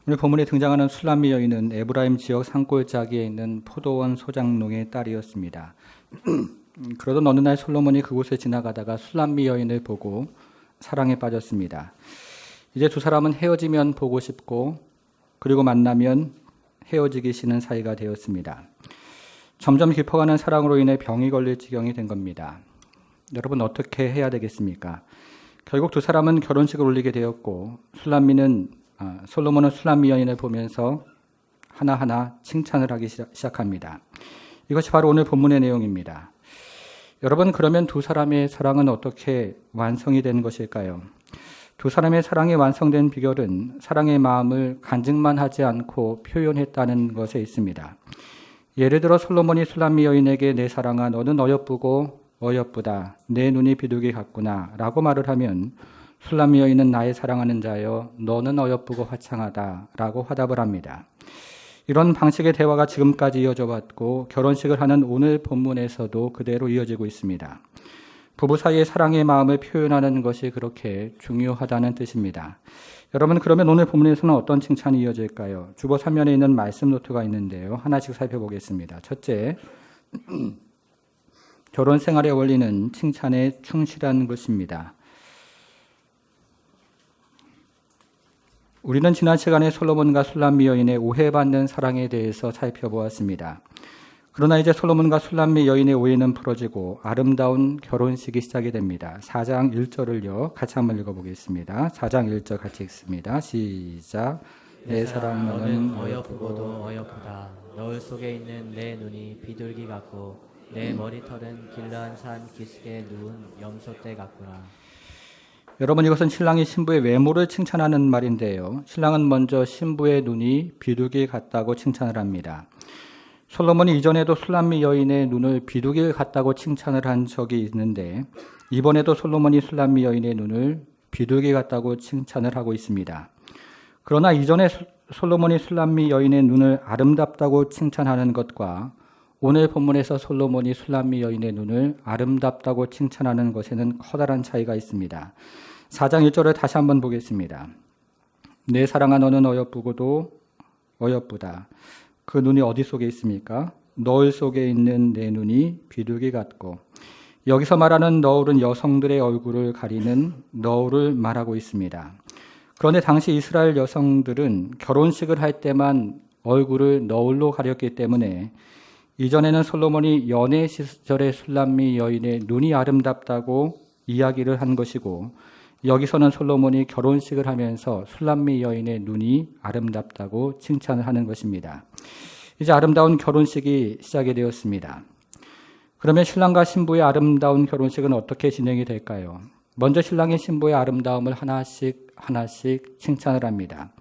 오늘 본문에 등장하는 술람미 여인은 에브라임 지역 산골짜기에 있는 포도원 소장농의 딸이었습니다. 그러던 어느 날 솔로몬이 그곳에 지나가다가 술람미 여인을 보고 사랑에 빠졌습니다. 이제 두 사람은 헤어지면 보고 싶고 그리고 만나면 헤어지기 싫은 사이가 되었습니다. 점점 깊어가는 사랑으로 인해 병이 걸릴 지경이 된 겁니다. 여러분 어떻게 해야 되겠습니까? 결국 두 사람은 결혼식을 올리게 되었고 솔로몬은 술람미 여인을 보면서 하나하나 칭찬을 하기 시작합니다. 이것이 바로 오늘 본문의 내용입니다. 여러분, 그러면 두 사람의 사랑은 어떻게 완성이 된 것일까요? 두 사람의 사랑이 완성된 비결은 사랑의 마음을 간증만 하지 않고 표현했다는 것에 있습니다. 예를 들어 솔로몬이 술람미 여인에게 내 사랑아 너는 어여쁘고 어여쁘다 내 눈이 비둘기 같구나 라고 말을 하면 술람미 여인은 나의 사랑하는 자여 너는 어여쁘고 화창하다 라고 화답을 합니다. 이런 방식의 대화가 지금까지 이어져 왔고 결혼식을 하는 오늘 본문에서도 그대로 이어지고 있습니다. 부부 사이의 사랑의 마음을 표현하는 것이 그렇게 중요하다는 뜻입니다. 여러분, 그러면 오늘 본문에서는 어떤 칭찬이 이어질까요? 주보 3면에 있는 말씀 노트가 있는데요. 하나씩 살펴보겠습니다. 첫째, 결혼 생활에 어울리는 칭찬에 충실한 것입니다. 우리는 지난 시간에 솔로몬과 술람미 여인의 오해받는 사랑에 대해서 살펴보았습니다. 그러나 이제 솔로몬과 술람미 여인의 오해는 풀어지고 아름다운 결혼식이 시작이 됩니다. 4장 1절을요. 같이 한번 읽어보겠습니다. 4장 1절 같이 읽습니다. 시작. 내 사랑 너는 어여쁘고도 어여쁘다. 너울 속에 있는 내 눈이 비둘기 같고 내 머리털은 길르한 산 기슭에 누운 염소떼 같구나. 여러분, 이것은 신랑이 신부의 외모를 칭찬하는 말인데요. 신랑은 먼저 신부의 눈이 비둘기 같다고 칭찬을 합니다. 솔로몬이 이전에도 술람미 여인의 눈을 비둘기 같다고 칭찬을 한 적이 있는데 이번에도 솔로몬이 술람미 여인의 눈을 비둘기 같다고 칭찬을 하고 있습니다. 그러나 이전에 솔로몬이 술람미 여인의 눈을 아름답다고 칭찬하는 것과 오늘 본문에서 솔로몬이 술람미 여인의 눈을 아름답다고 칭찬하는 것에는 커다란 차이가 있습니다. 4장 1절을 다시 한번 보겠습니다. 내 사랑아 너는 어여쁘고도 어여쁘다. 그 눈이 어디 속에 있습니까? 너울 속에 있는 내 눈이 비둘기 같고, 여기서 말하는 너울은 여성들의 얼굴을 가리는 너울을 말하고 있습니다. 그런데 당시 이스라엘 여성들은 결혼식을 할 때만 얼굴을 너울로 가렸기 때문에 이전에는 솔로몬이 연애 시절의 술람미 여인의 눈이 아름답다고 이야기를 한 것이고 여기서는 솔로몬이 결혼식을 하면서 술람미 여인의 눈이 아름답다고 칭찬을 하는 것입니다. 이제 아름다운 결혼식이 시작이 되었습니다. 그러면 신랑과 신부의 아름다운 결혼식은 어떻게 진행이 될까요? 먼저 신랑이 신부의 아름다움을 하나씩 칭찬을 합니다.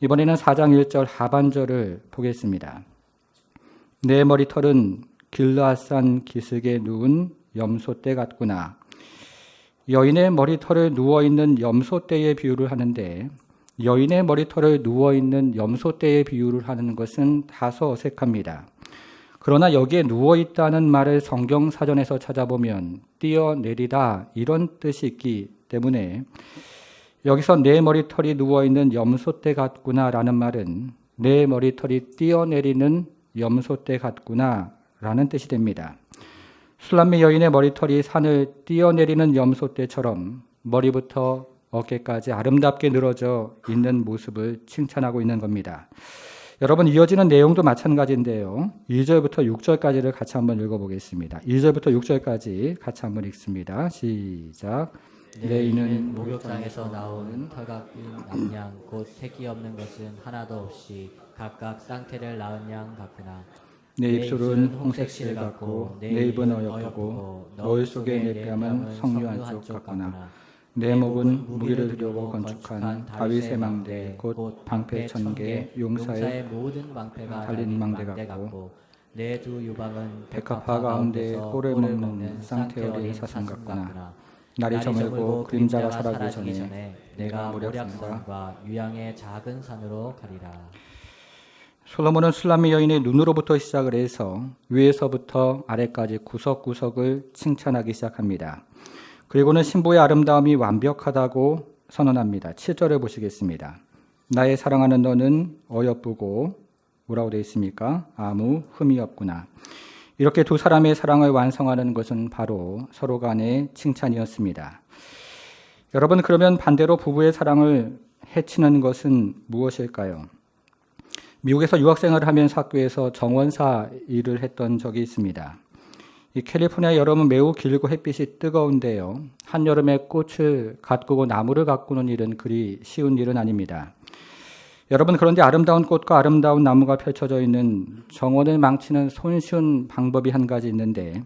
이번에는 4장 1절 하반절을 보겠습니다. 내 머리털은 길르앗산 기슭에 누운 염소떼 같구나. 여인의 머리털을 누워있는 염소떼의 비유를 하는데 여인의 머리털을 누워있는 염소떼의 비유를 하는 것은 다소 어색합니다. 그러나 여기에 누워있다는 말을 성경사전에서 찾아보면 뛰어내리다 이런 뜻이 있기 때문에 여기서 내 머리털이 누워있는 염소떼 같구나 라는 말은 내 머리털이 뛰어내리는 염소떼 같구나 라는 뜻이 됩니다. 술람미 여인의 머리털이 산을 뛰어내리는 염소떼처럼 머리부터 어깨까지 아름답게 늘어져 있는 모습을 칭찬하고 있는 겁니다. 여러분, 이어지는 내용도 마찬가지인데요. 2절부터 6절까지를 같이 한번 읽어보겠습니다. 2절부터 6절까지 같이 한번 읽습니다. 시작. 내 이는 목욕장에서 나오는 털같은 남양 곧 새끼 없는 것은 하나도 없이 각각 쌍태를 낳은 양 같구나. 내 입술은 홍색 실 같고 내 입은 어여쁘고 너울 속에 내 뺨은 석류 한쪽 같구나. 내 목은 무기를 들여고 건축한 다윗의 망대 곧 방패 1000개 용사의 모든 방패가 달린 망대 같고 내 두 유방은 백합화 가운데 꿀을 먹는 쌍태 어린 사슴 같구나. 날이 저물고 그림자가 사라지기 전에 내가 모략산과 유양의 작은 산으로 가리라. 솔로몬은 술람미 여인의 눈으로부터 시작을 해서 위에서부터 아래까지 구석구석을 칭찬하기 시작합니다. 그리고는 신부의 아름다움이 완벽하다고 선언합니다. 7절을 보시겠습니다. 나의 사랑하는 너는 어여쁘고 뭐라고 되어 있습니까? 아무 흠이 없구나. 이렇게 두 사람의 사랑을 완성하는 것은 바로 서로 간의 칭찬이었습니다. 여러분, 그러면 반대로 부부의 사랑을 해치는 것은 무엇일까요? 미국에서 유학생활을 하면서 학교에서 정원사 일을 했던 적이 있습니다. 이 캘리포니아 여름은 매우 길고 햇빛이 뜨거운데요. 한여름에 꽃을 가꾸고 나무를 가꾸는 일은 그리 쉬운 일은 아닙니다. 여러분, 그런데 아름다운 꽃과 아름다운 나무가 펼쳐져 있는 정원을 망치는 손쉬운 방법이 한 가지 있는데,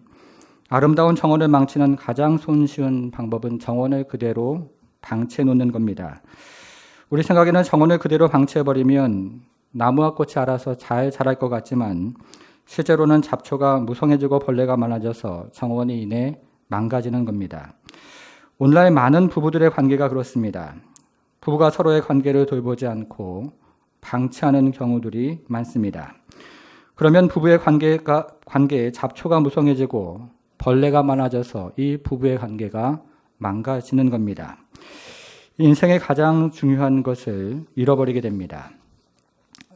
아름다운 정원을 망치는 가장 손쉬운 방법은 정원을 그대로 방치해 놓는 겁니다. 우리 생각에는 정원을 그대로 방치해버리면 나무와 꽃이 알아서 잘 자랄 것 같지만 실제로는 잡초가 무성해지고 벌레가 많아져서 정원이 이내 망가지는 겁니다. 오늘날 많은 부부들의 관계가 그렇습니다. 부부가 서로의 관계를 돌보지 않고 방치하는 경우들이 많습니다. 그러면 부부의 관계에 잡초가 무성해지고 벌레가 많아져서 이 부부의 관계가 망가지는 겁니다. 인생의 가장 중요한 것을 잃어버리게 됩니다.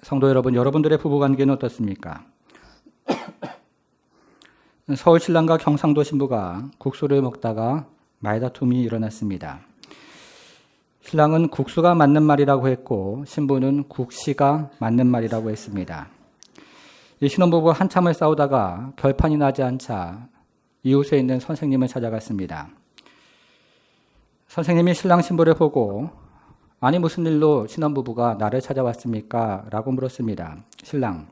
성도 여러분, 여러분들의 부부관계는 어떻습니까? 서울 신랑과 경상도 신부가 국수를 먹다가 말다툼이 일어났습니다. 신랑은 국수가 맞는 말이라고 했고 신부는 국시가 맞는 말이라고 했습니다. 이 신혼부부가 한참을 싸우다가 결판이 나지 않자 이웃에 있는 선생님을 찾아갔습니다. 선생님이 신랑 신부를 보고 아니 무슨 일로 신혼부부가 나를 찾아왔습니까? 라고 물었습니다. 신랑,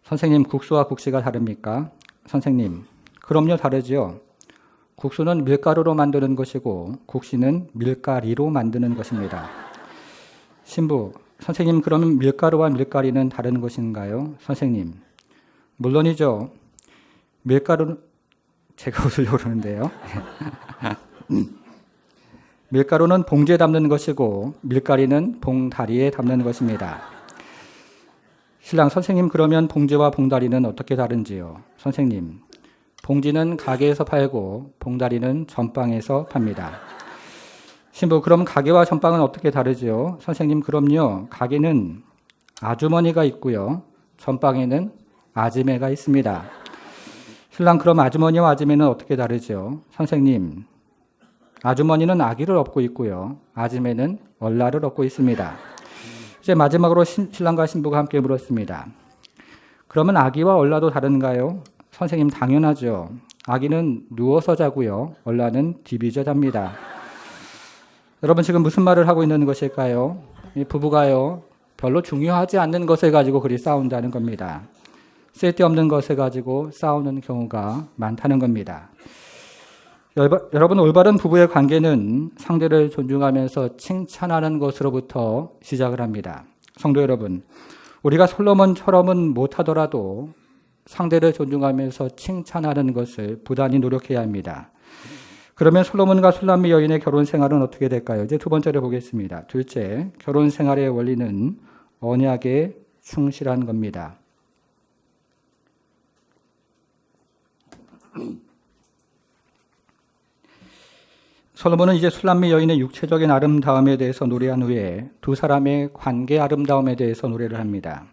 선생님, 국수와 국시가 다릅니까? 선생님, 그럼요, 다르지요. 국수는 밀가루로 만드는 것이고 국시는 밀가리로 만드는 것입니다. 신부, 선생님, 그러면 밀가루와 밀가리는 다른 것인가요? 선생님, 물론이죠. 밀가루는 제가 웃으려고 그러는데요. 밀가루는 봉지에 담는 것이고 밀가리는 봉다리에 담는 것입니다. 신랑, 선생님, 그러면 봉지와 봉다리는 어떻게 다른지요? 선생님, 봉지는 가게에서 팔고 봉다리는 전방에서 팝니다. 신부, 그럼 가게와 전방은 어떻게 다르지요? 선생님, 그럼요. 가게는 아주머니가 있고요. 전방에는 아지매가 있습니다. 신랑, 그럼 아주머니와 아지매는 어떻게 다르죠? 선생님, 아주머니는 아기를 업고 있고요. 아지매는 얼라를 업고 있습니다. 이제 마지막으로 신랑과 신부가 함께 물었습니다. 그러면 아기와 얼라도 다른가요? 선생님, 당연하죠. 아기는 누워서 자고요. 얼라는 디비져 잡니다. 여러분, 지금 무슨 말을 하고 있는 것일까요? 이 부부가요, 별로 중요하지 않는 것을 가지고 그리 싸운다는 겁니다. 쓸데없는 것을 가지고 싸우는 경우가 많다는 겁니다. 여러분, 올바른 부부의 관계는 상대를 존중하면서 칭찬하는 것으로부터 시작을 합니다. 성도 여러분, 우리가 솔로몬처럼은 못하더라도 상대를 존중하면서 칭찬하는 것을 부단히 노력해야 합니다. 그러면 솔로몬과 술람미 여인의 결혼 생활은 어떻게 될까요? 이제 두 번째를 보겠습니다. 둘째, 결혼 생활의 원리는 언약에 충실한 겁니다. 솔로몬은 이제 술람미 여인의 육체적인 아름다움에 대해서 노래한 후에 두 사람의 관계 아름다움에 대해서 노래를 합니다.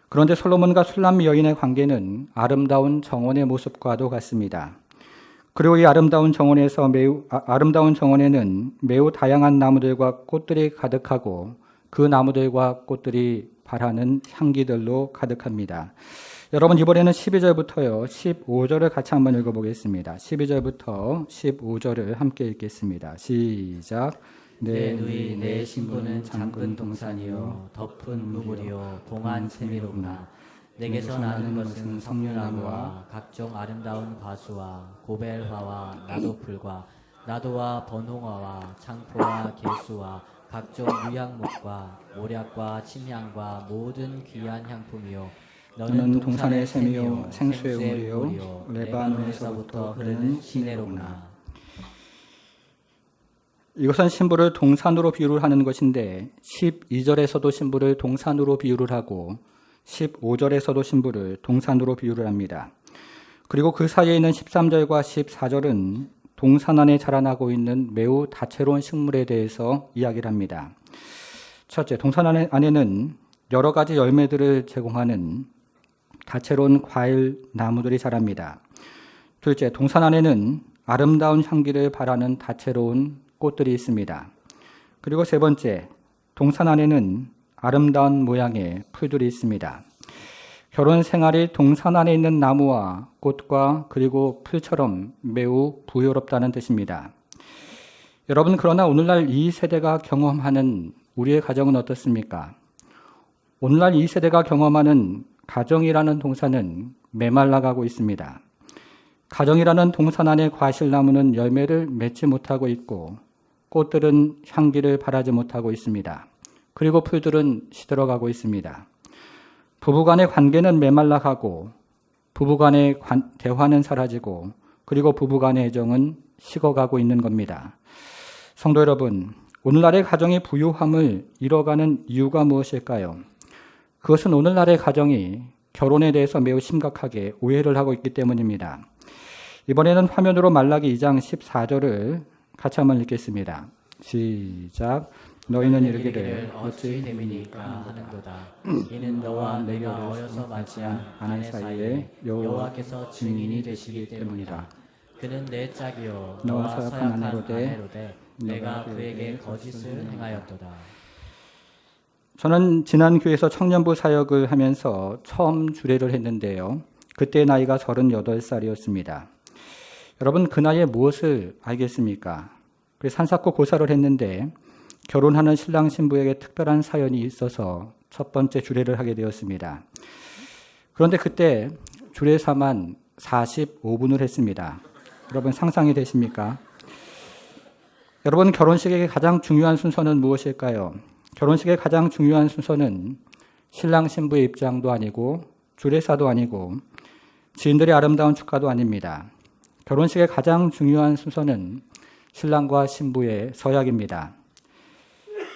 그런데 솔로몬과 술람미 여인의 관계는 아름다운 정원의 모습과도 같습니다. 그리고 이 아름다운 정원에는 매우 다양한 나무들과 꽃들이 가득하고 그 나무들과 꽃들이 발하는 향기들로 가득합니다. 여러분, 이번에는 12절부터요 15절을 같이 한번 읽어보겠습니다. 12절부터 15절을 함께 읽겠습니다. 시작. 내 누이 내 신부는 잠근 동산이요 덮은 무물이요 봉한 세미로구나. 내게서 나는 것은 석류나무와 각종 아름다운 과수와 고벨화와 나도풀과 나도와 번홍화와 창포와 개수와 각종 유향목과 모략과 침향과 모든 귀한 향품이요 너는 동산의 샘이요 생수의 물이요 레바논에서부터 흐르는 시내로구나. 이것은 신부를 동산으로 비유를 하는 것인데 12절에서도 신부를 동산으로 비유를 하고 15절에서도 신부를 동산으로 비유를 합니다. 그리고 그 사이에 있는 13절과 14절은 동산 안에 자라나고 있는 매우 다채로운 식물에 대해서 이야기를 합니다. 첫째, 동산 안에는 여러 가지 열매들을 제공하는 다채로운 과일 나무들이 자랍니다. 둘째, 동산 안에는 아름다운 향기를 발하는 다채로운 꽃들이 있습니다. 그리고 세 번째, 동산 안에는 아름다운 모양의 풀들이 있습니다. 결혼 생활이 동산 안에 있는 나무와 꽃과 그리고 풀처럼 매우 부유롭다는 뜻입니다. 여러분, 그러나 오늘날 이 세대가 경험하는 우리의 가정은 어떻습니까? 오늘날 이 세대가 경험하는 가정이라는 동산은 메말라가고 있습니다. 가정이라는 동산 안의 과실나무는 열매를 맺지 못하고 있고 꽃들은 향기를 발하지 못하고 있습니다. 그리고 풀들은 시들어가고 있습니다. 부부간의 관계는 메말라가고 부부간의 대화는 사라지고 그리고 부부간의 애정은 식어가고 있는 겁니다. 성도 여러분, 오늘날의 가정의 부유함을 잃어가는 이유가 무엇일까요? 그것은 오늘날의 가정이 결혼에 대해서 매우 심각하게 오해를 하고 있기 때문입니다. 이번에는 화면으로 말라기 2장 14절을 같이 한번 읽겠습니다. 시작. 너희는 이르기를 어찌 됨이니까 하는도다. 이는 너와 내가 어려서 맞이한 아내 사이에 여호와께서 증인이 되시기 때문이라. 그는 내 짝이요 너와 서약한 아내로되 내가 그에게 거짓을 행하였도다. 저는 지난 교회에서 청년부 사역을 하면서 처음 주례를 했는데요. 그때 나이가 38살이었습니다. 여러분, 그 나이에 무엇을 알겠습니까? 그래서 한사코 고사를 했는데 결혼하는 신랑 신부에게 특별한 사연이 있어서 첫 번째 주례를 하게 되었습니다. 그런데 그때 주례사만 45분을 했습니다. 여러분, 상상이 되십니까? 여러분, 결혼식의 가장 중요한 순서는 무엇일까요? 결혼식의 가장 중요한 순서는 신랑 신부의 입장도 아니고 주례사도 아니고 지인들의 아름다운 축가도 아닙니다. 결혼식의 가장 중요한 순서는 신랑과 신부의 서약입니다.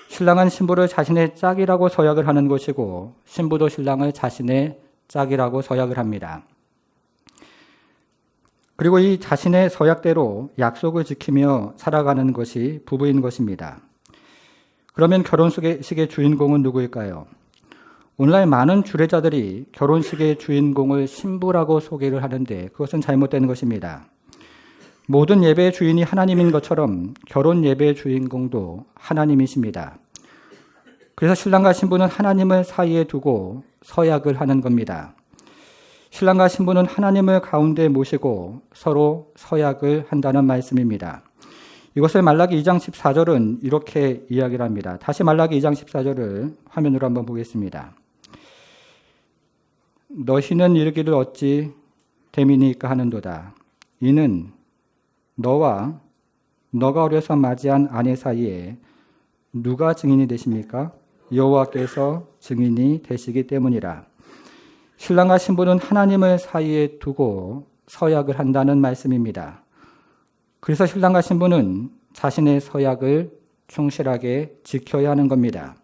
신랑은 신부를 자신의 짝이라고 서약을 하는 것이고 신부도 신랑을 자신의 짝이라고 서약을 합니다. 그리고 이 자신의 서약대로 약속을 지키며 살아가는 것이 부부인 것입니다. 그러면 결혼식의 주인공은 누구일까요? 오늘날 많은 주례자들이 결혼식의 주인공을 신부라고 소개를 하는데 그것은 잘못된 것입니다. 모든 예배의 주인이 하나님인 것처럼 결혼 예배의 주인공도 하나님이십니다. 그래서 신랑과 신부는 하나님을 사이에 두고 서약을 하는 겁니다. 신랑과 신부는 하나님을 가운데 모시고 서로 서약을 한다는 말씀입니다. 이것을 말라기 2장 14절은 이렇게 이야기를 합니다. 다시 말라기 2장 14절을 화면으로 한번 보겠습니다. 너희는 이르기를 어찌 됨이니까 하는도다. 이는 너와 너가 어려서 맞이한 아내 사이에 누가 증인이 되십니까? 여호와께서 증인이 되시기 때문이라. 신랑과 신부는 하나님을 사이에 두고 서약을 한다는 말씀입니다. 그래서 신랑과 신부는 자신의 서약을 충실하게 지켜야 하는 겁니다.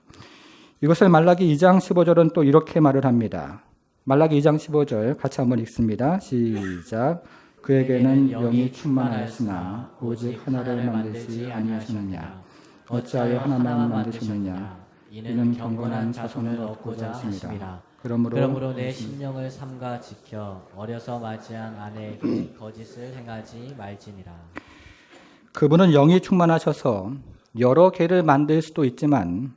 이것을 말라기 2장 15절은 또 이렇게 말을 합니다. 말라기 2장 15절 같이 한번 읽습니다. 시작. 그에게는 영이 충만하였으나 오직 하나를 만들지 아니하시느냐. 어찌하여 하나만 만드시느냐. 이는 경건한 자손을 얻고자 하심이라. 그러므로 내 심령을 삼가 지켜 어려서 맞이한 아내에게 거짓을 행하지 말지니라. 그분은 영이 충만하셔서 여러 개를 만들 수도 있지만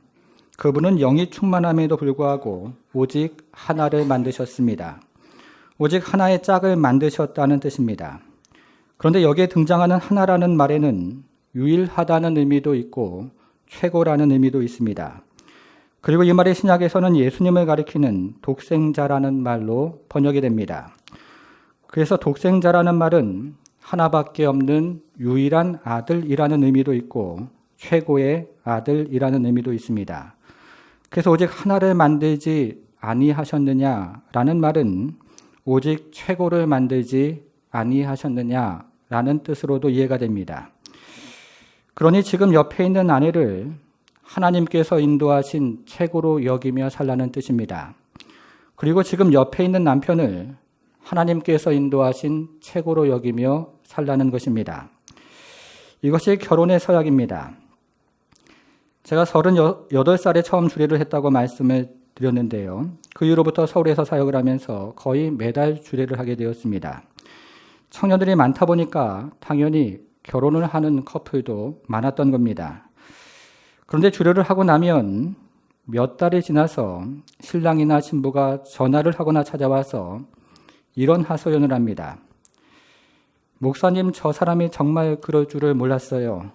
그분은 영이 충만함에도 불구하고 오직 하나를 만드셨습니다. 오직 하나의 짝을 만드셨다는 뜻입니다. 그런데 여기에 등장하는 하나라는 말에는 유일하다는 의미도 있고 최고라는 의미도 있습니다. 그리고 이 말이 신약에서는 예수님을 가리키는 독생자라는 말로 번역이 됩니다. 그래서 독생자라는 말은 하나밖에 없는 유일한 아들이라는 의미도 있고 최고의 아들이라는 의미도 있습니다. 그래서 오직 하나를 만들지 아니하셨느냐라는 말은 오직 최고를 만들지 아니하셨느냐라는 뜻으로도 이해가 됩니다. 그러니 지금 옆에 있는 아내를 하나님께서 인도하신 최고로 여기며 살라는 뜻입니다. 그리고 지금 옆에 있는 남편을 하나님께서 인도하신 최고로 여기며 살라는 것입니다. 이것이 결혼의 서약입니다. 제가 38살에 처음 주례를 했다고 말씀을 드렸는데요. 그 이후로부터 서울에서 사역을 하면서 거의 매달 주례를 하게 되었습니다. 청년들이 많다 보니까 당연히 결혼을 하는 커플도 많았던 겁니다. 그런데 주례를 하고 나면 몇 달이 지나서 신랑이나 신부가 전화를 하거나 찾아와서 이런 하소연을 합니다. 목사님, 저 사람이 정말 그럴 줄을 몰랐어요.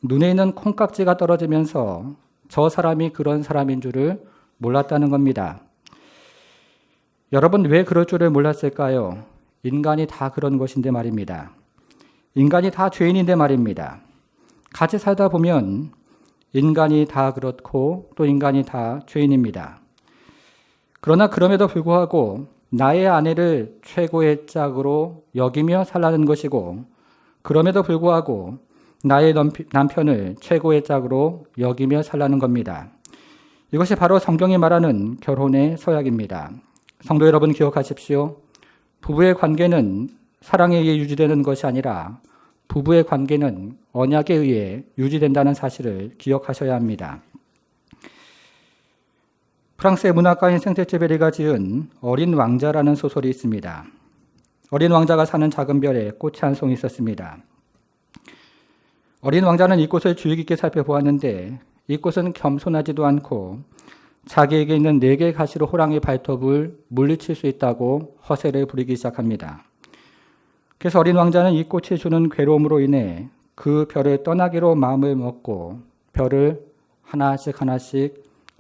눈에 있는 콩깍지가 떨어지면서 저 사람이 그런 사람인 줄을 몰랐다는 겁니다. 여러분, 왜 그럴 줄을 몰랐을까요? 인간이 다 그런 것인데 말입니다. 인간이 다 죄인인데 말입니다. 같이 살다 보면 인간이 다 그렇고 또 인간이 다 죄인입니다. 그러나 그럼에도 불구하고 나의 아내를 최고의 짝으로 여기며 살라는 것이고, 그럼에도 불구하고 나의 남편을 최고의 짝으로 여기며 살라는 겁니다. 이것이 바로 성경이 말하는 결혼의 서약입니다. 성도 여러분, 기억하십시오. 부부의 관계는 사랑에 의해 유지되는 것이 아니라 부부의 관계는 언약에 의해 유지된다는 사실을 기억하셔야 합니다. 프랑스의 문학가인 생테쥐베리가 지은 어린 왕자라는 소설이 있습니다. 어린 왕자가 사는 작은 별에 꽃이 한 송이 있었습니다. 어린 왕자는 이 꽃을 주의 깊게 살펴보았는데 이 꽃은 겸손하지도 않고 자기에게 있는 4개의 가시로 호랑이 발톱을 물리칠 수 있다고 허세를 부리기 시작합니다. 그래서 어린 왕자는 이 꽃이 주는 괴로움으로 인해 그 별을 떠나기로 마음을 먹고 별을 하나씩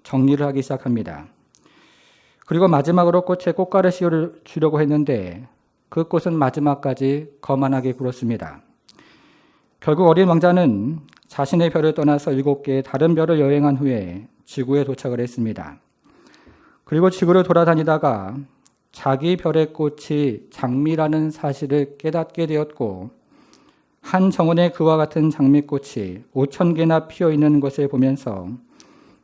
정리를 하기 시작합니다. 그리고 마지막으로 꽃에 꽃가루 씨를 주려고 했는데 그 꽃은 마지막까지 거만하게 굴었습니다. 결국 어린 왕자는 자신의 별을 떠나서 7개의 다른 별을 여행한 후에 지구에 도착을 했습니다. 그리고 지구를 돌아다니다가 자기 별의 꽃이 장미라는 사실을 깨닫게 되었고, 한 정원에 그와 같은 장미꽃이 5,000개나 피어 있는 것을 보면서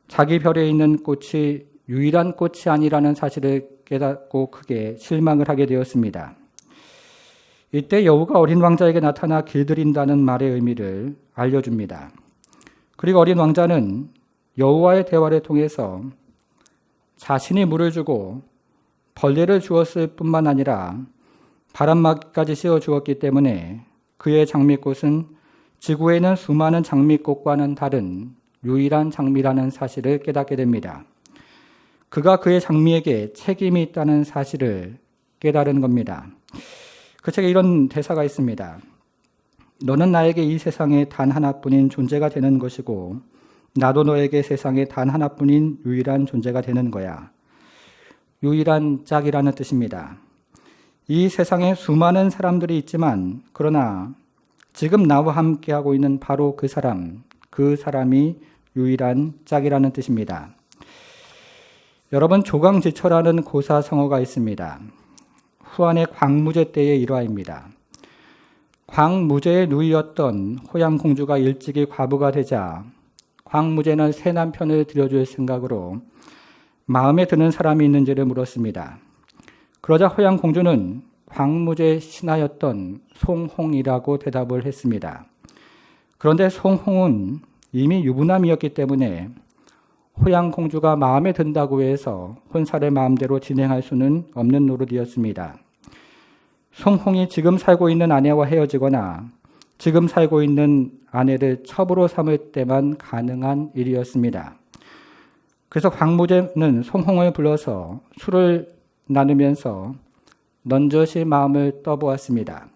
자기 별에 있는 꽃이 유일한 꽃이 아니라는 사실을 깨닫고 크게 실망을 하게 되었습니다. 이때 여우가 어린 왕자에게 나타나 길들인다는 말의 의미를 알려줍니다. 그리고 어린 왕자는 여우와의 대화를 통해서 자신이 물을 주고 벌레를 주었을 뿐만 아니라 바람막이까지 씌워 주었기 때문에 그의 장미꽃은 지구에 있는 수많은 장미꽃과는 다른 유일한 장미라는 사실을 깨닫게 됩니다. 그가 그의 장미에게 책임이 있다는 사실을 깨달은 겁니다. 그 책에 이런 대사가 있습니다. 너는 나에게 이 세상에 단 하나뿐인 존재가 되는 것이고 나도 너에게 세상에 단 하나뿐인 유일한 존재가 되는 거야. 유일한 짝이라는 뜻입니다. 이 세상에 수많은 사람들이 있지만 그러나 지금 나와 함께하고 있는 바로 그 사람이 유일한 짝이라는 뜻입니다. 여러분, 조강지처라는 고사성어가 있습니다. 후한의 광무제 때의 일화입니다. 광무제의 누이였던 호양공주가 일찍이 과부가 되자 광무제는 새 남편을 들여줄 생각으로 마음에 드는 사람이 있는지를 물었습니다. 그러자 호양공주는 광무제의 신하였던 송홍이라고 대답을 했습니다. 그런데 송홍은 이미 유부남이었기 때문에 호양공주가 마음에 든다고 해서 혼사를 마음대로 진행할 수는 없는 노릇이었습니다. 송홍이 지금 살고 있는 아내와 헤어지거나 지금 살고 있는 아내를 첩으로 삼을 때만 가능한 일이었습니다. 그래서 광무제는 송홍을 불러서 술을 나누면서 넌저시 마음을 떠보았습니다.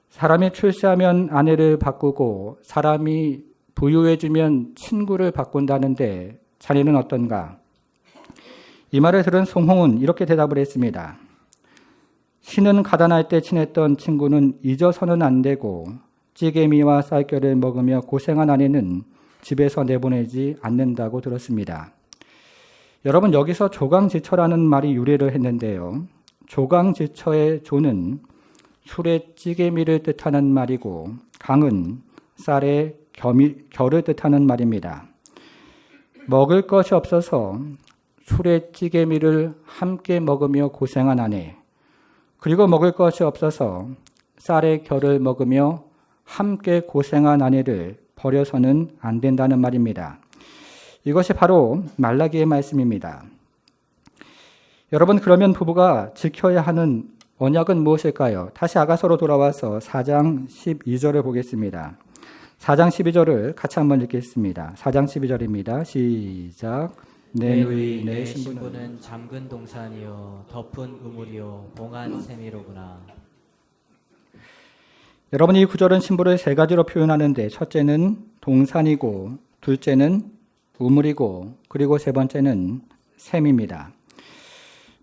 사람이 출세하면 아내를 바꾸고 사람이 부유해지면 친구를 바꾼다는데 자네는 어떤가? 이 말을 들은 송홍은 이렇게 대답을 했습니다. 신은 가난할 때 친했던 친구는 잊어서는 안 되고 찌개미와 쌀겨를 먹으며 고생한 아내는 집에서 내보내지 않는다고 들었습니다. 여러분, 여기서 조강지처라는 말이 유래를 했는데요. 조강지처의 조는 술의 찌개미를 뜻하는 말이고 강은 쌀의 결을 뜻하는 말입니다. 먹을 것이 없어서 술의 찌개미를 함께 먹으며 고생한 아내, 그리고 먹을 것이 없어서 쌀의 결을 먹으며 함께 고생한 아내를 버려서는 안 된다는 말입니다. 이것이 바로 말라기의 말씀입니다. 여러분, 그러면 부부가 지켜야 하는 언약은 무엇일까요? 다시 아가서로 돌아와서 4장 12절을 보겠습니다. 4장 12절을 같이 한번 읽겠습니다. 4장 12절입니다. 시작. 내 누이 내 신부는 잠근 동산이요 덮은 우물이요 봉한 샘이로구나. 여러분, 이 구절은 신부를 세 가지로 표현하는데 첫째는 동산이고, 둘째는 우물이고, 그리고 세 번째는 샘입니다.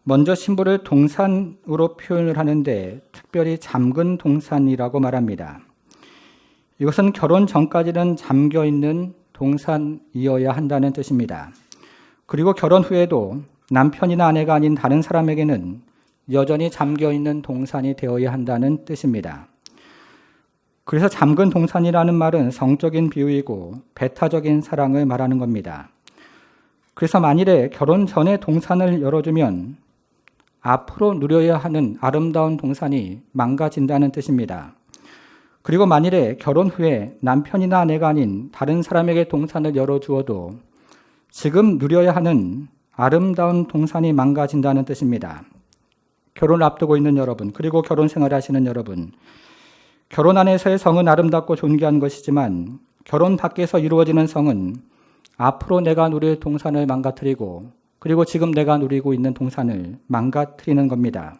먼저 신부를 동산으로 표현을 하는데 특별히 잠근 동산이라고 말합니다. 이것은 결혼 전까지는 잠겨 있는 동산이어야 한다는 뜻입니다. 그리고 결혼 후에도 남편이나 아내가 아닌 다른 사람에게는 여전히 잠겨 있는 동산이 되어야 한다는 뜻입니다. 그래서 잠근 동산이라는 말은 성적인 비유이고 배타적인 사랑을 말하는 겁니다. 그래서 만일에 결혼 전에 동산을 열어주면 앞으로 누려야 하는 아름다운 동산이 망가진다는 뜻입니다. 그리고 만일에 결혼 후에 남편이나 아내가 아닌 다른 사람에게 동산을 열어주어도 지금 누려야 하는 아름다운 동산이 망가진다는 뜻입니다. 결혼을 앞두고 있는 여러분, 그리고 결혼 생활을 하시는 여러분, 결혼 안에서의 성은 아름답고 존귀한 것이지만 결혼 밖에서 이루어지는 성은 앞으로 내가 누릴 동산을 망가뜨리고 그리고 지금 내가 누리고 있는 동산을 망가뜨리는 겁니다.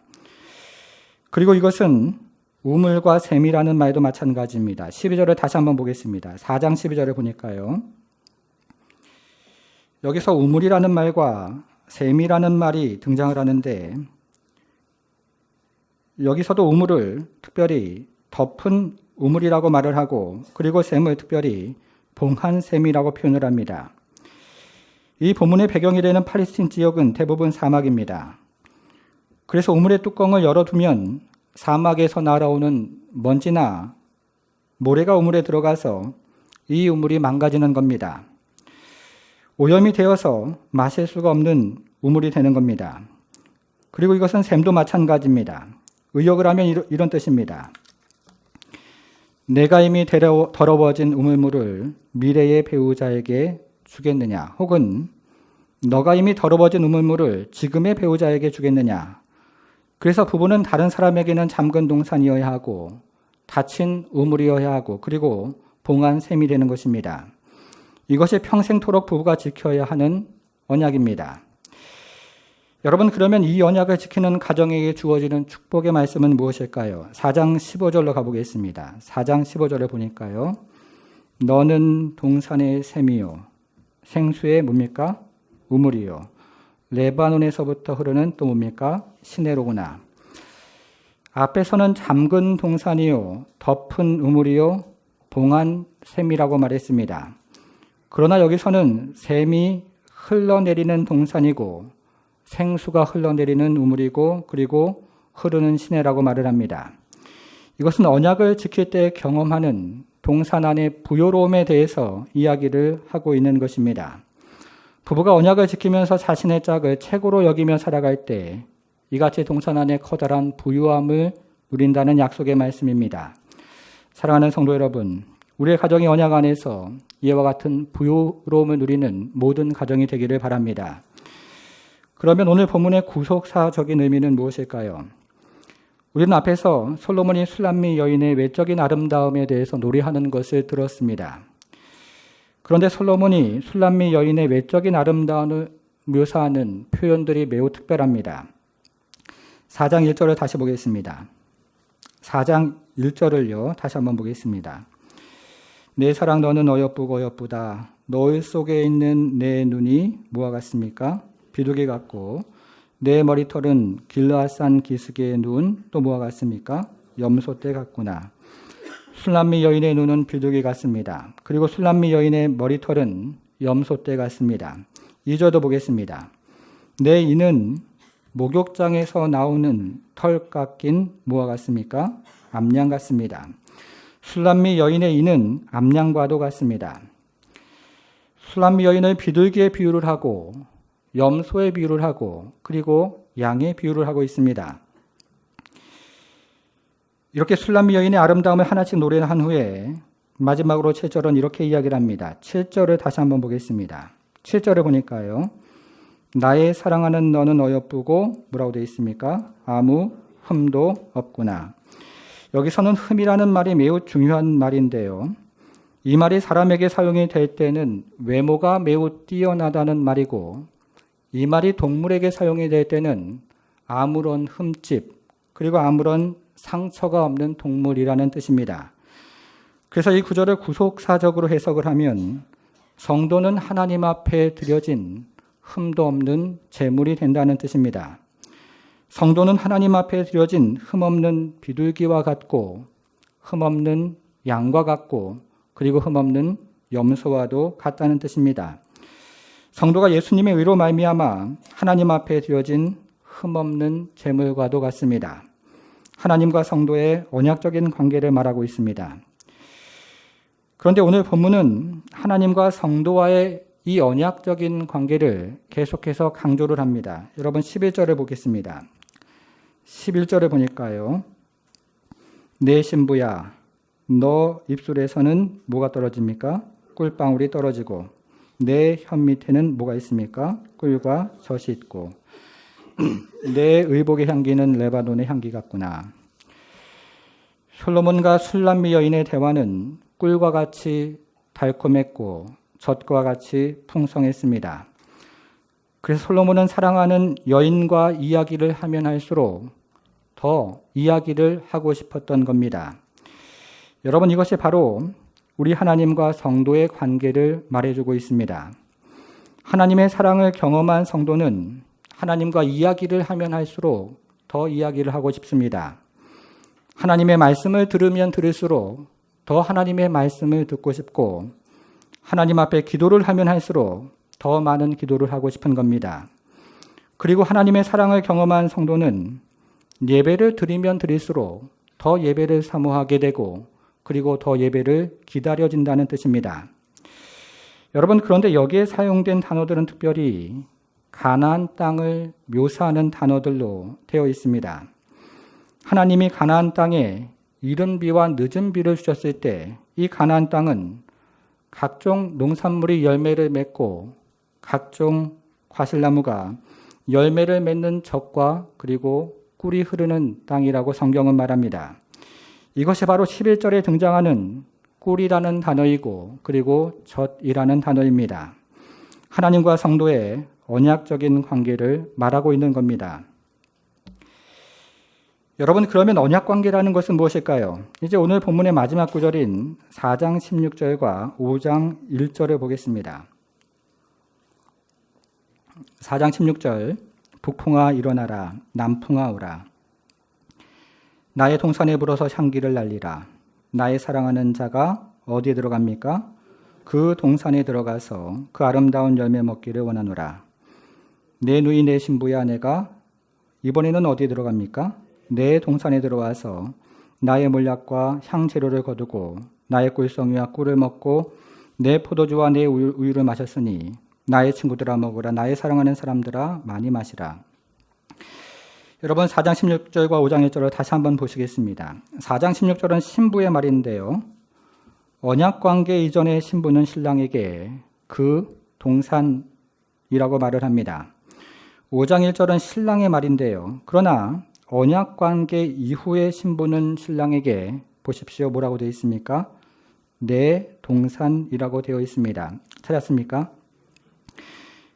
그리고 이것은 우물과 샘이라는 말도 마찬가지입니다. 12절을 다시 한번 보겠습니다. 4장 12절을 보니까요. 여기서 우물이라는 말과 샘이라는 말이 등장을 하는데 여기서도 우물을 특별히 덮은 우물이라고 말을 하고 그리고 샘을 특별히 봉한 샘이라고 표현을 합니다. 이 본문의 배경이 되는 팔레스틴 지역은 대부분 사막입니다. 그래서 우물의 뚜껑을 열어두면 사막에서 날아오는 먼지나 모래가 우물에 들어가서 이 우물이 망가지는 겁니다. 오염이 되어서 마실 수가 없는 우물이 되는 겁니다. 그리고 이것은 샘도 마찬가지입니다. 의역을 하면 이런 뜻입니다. 내가 이미 더러워진 우물물을 미래의 배우자에게 주겠느냐, 혹은 너가 이미 더러워진 우물물을 지금의 배우자에게 주겠느냐. 그래서 부부는 다른 사람에게는 잠근 동산이어야 하고 닫힌 우물이어야 하고 그리고 봉한 샘이 되는 것입니다. 이것이 평생토록 부부가 지켜야 하는 언약입니다. 여러분, 그러면 이 언약을 지키는 가정에게 주어지는 축복의 말씀은 무엇일까요? 4장 15절로 가보겠습니다. 4장 15절을 보니까요. 너는 동산의 샘이요 생수의 뭡니까? 우물이요 레바논에서부터 흐르는 또 뭡니까? 시내로구나. 앞에서는 잠근 동산이요 덮은 우물이요 봉한 샘이라고 말했습니다. 그러나 여기서는 샘이 흘러내리는 동산이고 생수가 흘러내리는 우물이고 그리고 흐르는 시내라고 말을 합니다. 이것은 언약을 지킬 때 경험하는 동산 안의 부요로움에 대해서 이야기를 하고 있는 것입니다. 부부가 언약을 지키면서 자신의 짝을 최고로 여기며 살아갈 때 이같이 동산 안의 커다란 부유함을 누린다는 약속의 말씀입니다. 사랑하는 성도 여러분, 우리의 가정이 언약 안에서 이와 같은 부요로움을 누리는 모든 가정이 되기를 바랍니다. 그러면 오늘 본문의 구속사적인 의미는 무엇일까요? 우리는 앞에서 솔로몬이 술람미 여인의 외적인 아름다움에 대해서 노래하는 것을 들었습니다. 그런데 솔로몬이 술람미 여인의 외적인 아름다움을 묘사하는 표현들이 매우 특별합니다. 4장 1절을 다시 보겠습니다. 4장 1절을요, 다시 한번 보겠습니다. 내 사랑 너는 어여쁘고 어여쁘다. 노을 속에 있는 내 눈이 무엇 같습니까? 비둘기 같고 내 머리털은 길르앗산 기슭의 눈 또 무엇 같습니까? 염소떼 같구나. 술람미 여인의 눈은 비둘기 같습니다. 그리고 술람미 여인의 머리털은 염소떼 같습니다. 2절도 보겠습니다. 내 이는 목욕장에서 나오는 털 깎인 무엇 같습니까? 암양 같습니다. 술람미 여인의 이는 암양과도 같습니다. 술람미 여인을 비둘기의 비유를 하고 염소의 비유를 하고 그리고 양의 비유를 하고 있습니다. 이렇게 술람미 여인의 아름다움을 하나씩 노래한 후에 마지막으로 7절은 이렇게 이야기를 합니다. 7절을 다시 한번 보겠습니다. 7절을 보니까요. 나의 사랑하는 너는 어여쁘고 뭐라고 되어 있습니까? 아무 흠도 없구나. 여기서는 흠이라는 말이 매우 중요한 말인데요. 이 말이 사람에게 사용이 될 때는 외모가 매우 뛰어나다는 말이고, 이 말이 동물에게 사용이 될 때는 아무런 흠집 그리고 아무런 상처가 없는 동물이라는 뜻입니다. 그래서 이 구절을 구속사적으로 해석을 하면 성도는 하나님 앞에 드려진 흠도 없는 제물이 된다는 뜻입니다. 성도는 하나님 앞에 드려진 흠없는 비둘기와 같고 흠없는 양과 같고 그리고 흠없는 염소와도 같다는 뜻입니다. 성도가 예수님의 의로 말미암아 하나님 앞에 드려진 흠없는 제물과도 같습니다. 하나님과 성도의 언약적인 관계를 말하고 있습니다. 그런데 오늘 본문은 하나님과 성도와의 이 언약적인 관계를 계속해서 강조를 합니다. 여러분 11절을 보겠습니다. 11절을 보니까요. 내 신부야, 너 입술에서는 뭐가 떨어집니까? 꿀방울이 떨어지고 내 혀 밑에는 뭐가 있습니까? 꿀과 젖이 있고 내 의복의 향기는 레바논의 향기 같구나. 솔로몬과 술람미 여인의 대화는 꿀과 같이 달콤했고 젖과 같이 풍성했습니다. 그래서 솔로몬은 사랑하는 여인과 이야기를 하면 할수록 더 이야기를 하고 싶었던 겁니다. 여러분, 이것이 바로 우리 하나님과 성도의 관계를 말해주고 있습니다. 하나님의 사랑을 경험한 성도는 하나님과 이야기를 하면 할수록 더 이야기를 하고 싶습니다. 하나님의 말씀을 들으면 들을수록 더 하나님의 말씀을 듣고 싶고 하나님 앞에 기도를 하면 할수록 더 많은 기도를 하고 싶은 겁니다. 그리고 하나님의 사랑을 경험한 성도는 예배를 드리면 드릴수록 더 예배를 사모하게 되고 그리고 더 예배를 기다려진다는 뜻입니다. 여러분, 그런데 여기에 사용된 단어들은 특별히 가나안 땅을 묘사하는 단어들로 되어 있습니다. 하나님이 가나안 땅에 이른 비와 늦은 비를 주셨을 때 이 가나안 땅은 각종 농산물이 열매를 맺고 각종 과실나무가 열매를 맺는 젖과 그리고 꿀이 흐르는 땅이라고 성경은 말합니다. 이것이 바로 11절에 등장하는 꿀이라는 단어이고 그리고 젖이라는 단어입니다. 하나님과 성도의 언약적인 관계를 말하고 있는 겁니다. 여러분, 그러면 언약관계라는 것은 무엇일까요? 이제 오늘 본문의 마지막 구절인 4장 16절과 5장 1절을 보겠습니다. 4장 16절, 북풍아 일어나라, 남풍아 오라. 나의 동산에 불어서 향기를 날리라. 나의 사랑하는 자가 어디에 들어갑니까? 그 동산에 들어가서 그 아름다운 열매 먹기를 원하노라. 내 누이 내 신부야, 내가 이번에는 어디에 들어갑니까? 내 동산에 들어와서 나의 몰약과 향재료를 거두고 나의 꿀송이와 꿀을 먹고 내 포도주와 내 우유를 마셨으니 나의 친구들아 먹으라. 나의 사랑하는 사람들아 많이 마시라. 여러분, 4장 16절과 5장 1절을 다시 한번 보시겠습니다. 4장 16절은 신부의 말인데요. 언약관계 이전의 신부는 신랑에게 그 동산이라고 말을 합니다. 5장 1절은 신랑의 말인데요. 그러나 언약관계 이후의 신부는 신랑에게 보십시오. 뭐라고 되어 있습니까? 내 동산이라고 되어 있습니다. 찾았습니까?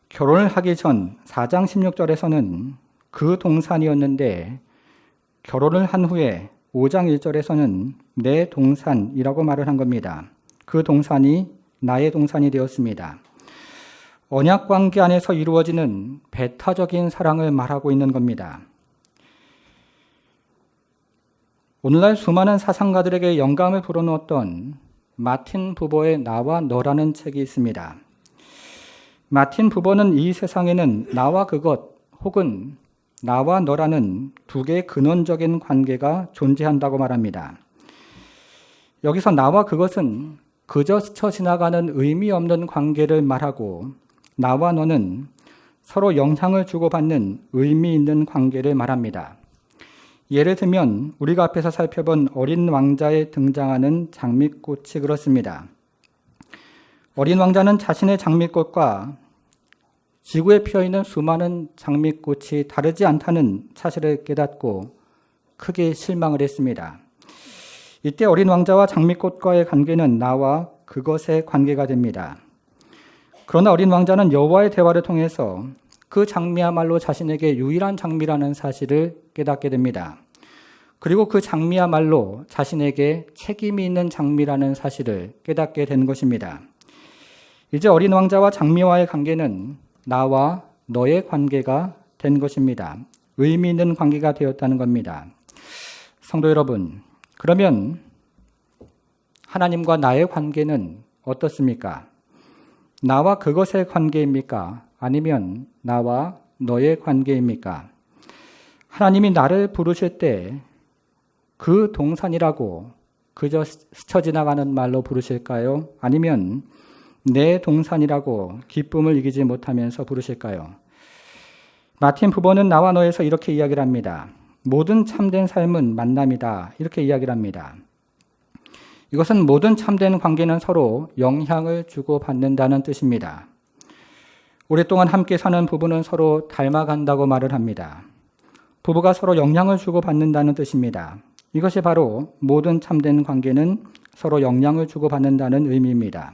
결혼을 하기 전 4장 16절에서는 그 동산이었는데 결혼을 한 후에 5장 1절에서는 내 동산이라고 말을 한 겁니다. 그 동산이 나의 동산이 되었습니다. 언약관계 안에서 이루어지는 배타적인 사랑을 말하고 있는 겁니다. 오늘날 수많은 사상가들에게 영감을 불어넣었던 마틴 부버의 나와 너라는 책이 있습니다. 마틴 부버는 이 세상에는 나와 그것 혹은 나와 너라는 두 개의 근원적인 관계가 존재한다고 말합니다. 여기서 나와 그것은 그저 스쳐 지나가는 의미 없는 관계를 말하고 나와 너는 서로 영향을 주고받는 의미 있는 관계를 말합니다. 예를 들면 우리가 앞에서 살펴본 어린 왕자에 등장하는 장미꽃이 그렇습니다. 어린 왕자는 자신의 장미꽃과 지구에 피어있는 수많은 장미꽃이 다르지 않다는 사실을 깨닫고 크게 실망을 했습니다. 이때 어린 왕자와 장미꽃과의 관계는 나와 그것의 관계가 됩니다. 그러나 어린 왕자는 여호와의 대화를 통해서 그 장미야말로 자신에게 유일한 장미라는 사실을 깨닫게 됩니다. 그리고 그 장미야말로 자신에게 책임이 있는 장미라는 사실을 깨닫게 된 것입니다. 이제 어린 왕자와 장미와의 관계는 나와 너의 관계가 된 것입니다. 의미 있는 관계가 되었다는 겁니다. 성도 여러분, 그러면 하나님과 나의 관계는 어떻습니까? 나와 그것의 관계입니까? 아니면 나와 너의 관계입니까? 하나님이 나를 부르실 때 그 동산이라고 그저 스쳐 지나가는 말로 부르실까요? 아니면 내 동산이라고 기쁨을 이기지 못하면서 부르실까요? 마틴 부버는 나와 너에서 이렇게 이야기를 합니다. 모든 참된 삶은 만남이다. 이렇게 이야기를 합니다. 이것은 모든 참된 관계는 서로 영향을 주고받는다는 뜻입니다. 오랫동안 함께 사는 부부는 서로 닮아간다고 말을 합니다. 부부가 서로 영향을 주고받는다는 뜻입니다. 이것이 바로 모든 참된 관계는 서로 영향을 주고받는다는 의미입니다.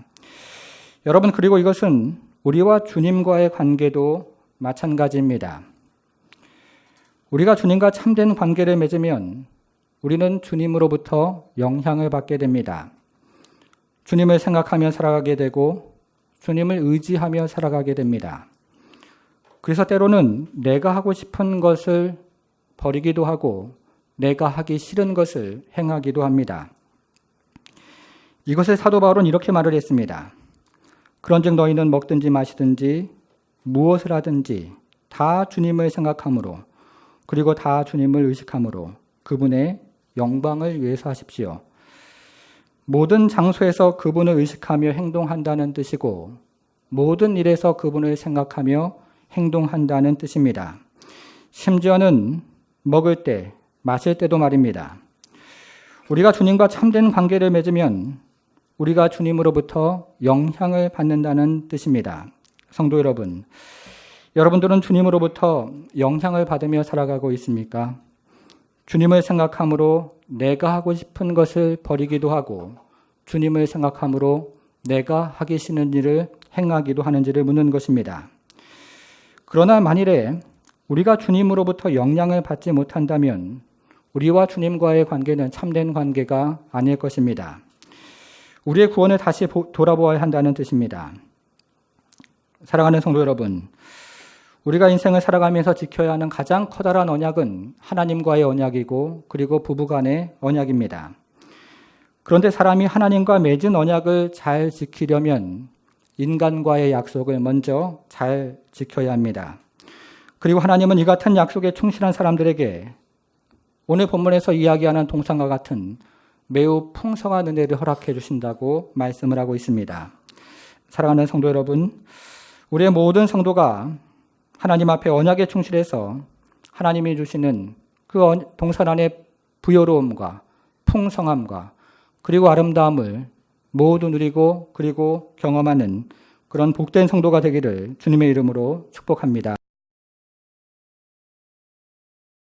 여러분, 그리고 이것은 우리와 주님과의 관계도 마찬가지입니다. 우리가 주님과 참된 관계를 맺으면 우리는 주님으로부터 영향을 받게 됩니다. 주님을 생각하며 살아가게 되고 주님을 의지하며 살아가게 됩니다. 그래서 때로는 내가 하고 싶은 것을 버리기도 하고 내가 하기 싫은 것을 행하기도 합니다. 이것을 사도 바울은 이렇게 말을 했습니다. 그런즉 너희는 먹든지 마시든지 무엇을 하든지 다 주님을 생각함으로 그리고 다 주님을 의식함으로 그분의 영광을 위해서 하십시오. 모든 장소에서 그분을 의식하며 행동한다는 뜻이고 모든 일에서 그분을 생각하며 행동한다는 뜻입니다. 심지어는 먹을 때, 마실 때도 말입니다. 우리가 주님과 참된 관계를 맺으면 우리가 주님으로부터 영향을 받는다는 뜻입니다. 성도 여러분, 여러분들은 주님으로부터 영향을 받으며 살아가고 있습니까? 주님을 생각함으로 내가 하고 싶은 것을 버리기도 하고 주님을 생각함으로 내가 하기 싫은 일을 행하기도 하는지를 묻는 것입니다. 그러나 만일에 우리가 주님으로부터 영향을 받지 못한다면 우리와 주님과의 관계는 참된 관계가 아닐 것입니다. 우리의 구원을 다시 돌아보아야 한다는 뜻입니다. 사랑하는 성도 여러분, 우리가 인생을 살아가면서 지켜야 하는 가장 커다란 언약은 하나님과의 언약이고 그리고 부부간의 언약입니다. 그런데 사람이 하나님과 맺은 언약을 잘 지키려면 인간과의 약속을 먼저 잘 지켜야 합니다. 그리고 하나님은 이 같은 약속에 충실한 사람들에게 오늘 본문에서 이야기하는 동산과 같은 매우 풍성한 은혜를 허락해 주신다고 말씀을 하고 있습니다. 사랑하는 성도 여러분, 우리의 모든 성도가 하나님 앞에 언약에 충실해서 하나님이 주시는 그 동산 안의 부여로움과 풍성함과 그리고 아름다움을 모두 누리고 그리고 경험하는 그런 복된 성도가 되기를 주님의 이름으로 축복합니다.